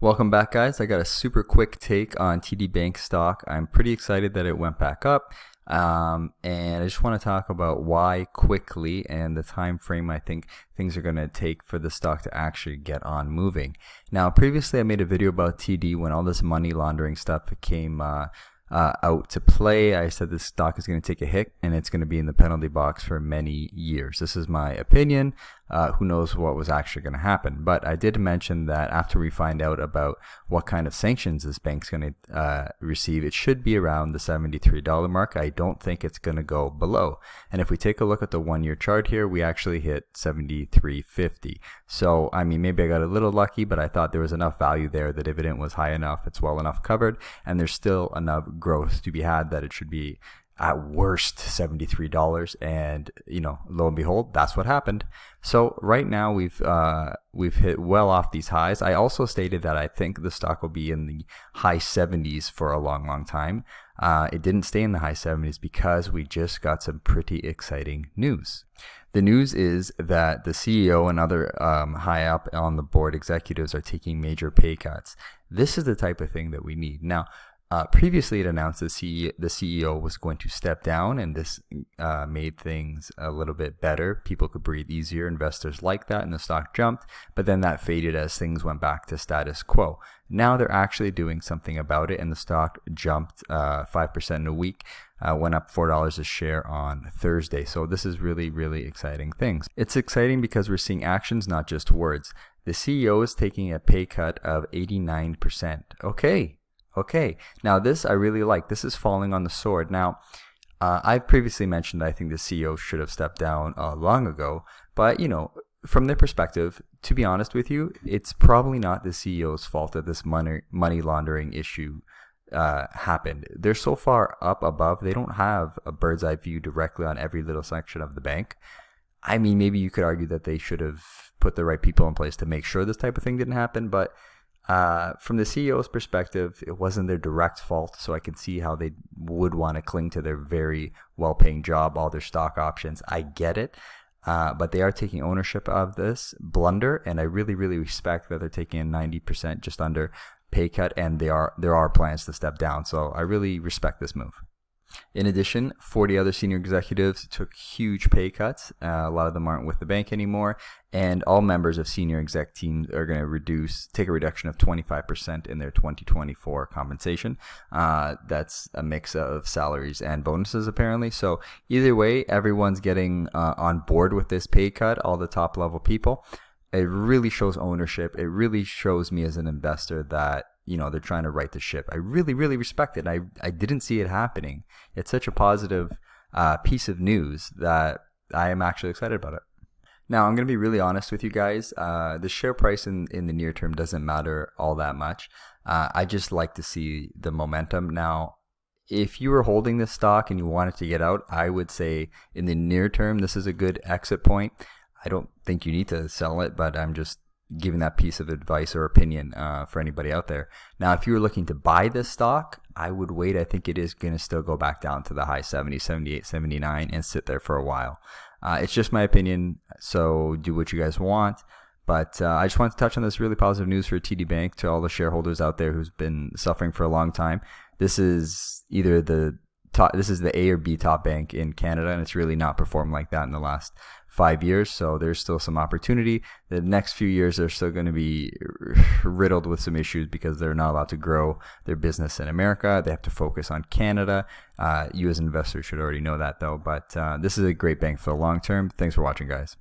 Welcome back, guys. I got a super quick take on TD Bank stock. I'm pretty excited that it went back up, and I just want to talk about why quickly and the time frame I think things are going to take for the stock to actually get on moving. Now, previously I made a video about TD when all this money laundering stuff came out to play. I said this stock is going to take a hit and it's going to be in the penalty box for many years. This is my opinion. Who knows what was actually going to happen? But I did mention that after we find out about what kind of sanctions this bank's going to receive, it should be around the $73 mark. I don't think it's going to go below. And if we take a look at the 1-year chart here, we actually hit 73.50. So, I mean, maybe I got a little lucky, but I thought there was enough value there. The dividend was high enough. It's well enough covered. And there's still enough growth to be had that it should be at worst $73, and lo and behold, that's what happened. So right now we've hit well off these highs. I also stated that I think the stock will be in the high 70s for a long time. It didn't stay in the high 70s because we just got some pretty exciting news. The news is that the CEO and other high up on the board executives are taking major pay cuts. This is the type of thing that we need. Now, previously it announced the CEO was going to step down, and this made things a little bit better. People could breathe easier. Investors liked that, and the stock jumped. But then that faded as things went back to status quo. Now they're actually doing something about it, and the stock jumped 5% in a week, went up $4 a share on Thursday. So this is really exciting things. It's exciting because we're seeing actions, not just words. The CEO is taking a pay cut of 89%. Okay, now this I really like. This is falling on the sword. Now, I've previously mentioned I think the CEO should have stepped down long ago, but from their perspective, to be honest with you, it's probably not the CEO's fault that this money laundering issue happened. They're so far up above, they don't have a bird's eye view directly on every little section of the bank. I mean, maybe you could argue that they should have put the right people in place to make sure this type of thing didn't happen, but from the CEO's perspective, it wasn't their direct fault, so I can see how they would want to cling to their very well-paying job, all their stock options. I get it, but they are taking ownership of this blunder, and I really respect that they're taking a 90% just under pay cut, and there are plans to step down, so I really respect this move. In addition, 40 other senior executives took huge pay cuts. A lot of them aren't with the bank anymore, and all members of senior exec teams are going to take a reduction of 25% in their 2024 compensation. That's a mix of salaries and bonuses, apparently. So either way, everyone's getting on board with this pay cut, all the top level people. It really shows ownership. It really shows me as an investor that they're trying to right the ship. I really respect it. I didn't see it happening. It's such a positive piece of news that I am actually excited about it. Now, I'm going to be really honest with you guys. The share price in the near term doesn't matter all that much. I just like to see the momentum. Now, if you were holding this stock and you wanted to get out, I would say in the near term, this is a good exit point. I don't think you need to sell it, but I'm just giving that piece of advice or opinion for anybody out there. Now, if you were looking to buy this stock, I would wait. I think it is going to still go back down to the high 70s, 78, 79, and sit there for a while. It's just my opinion, so do what you guys want. But I just wanted to touch on this really positive news for TD Bank to all the shareholders out there who's been suffering for a long time. This is either the A or B top bank in Canada, and it's really not performed like that in the last 5 years, so there's still some opportunity. The next few years are still going to be riddled with some issues because they're not allowed to grow their business in America. They have to focus on Canada. You as investors should already know that, though, but this is a great bank for the long term. Thanks for watching, guys.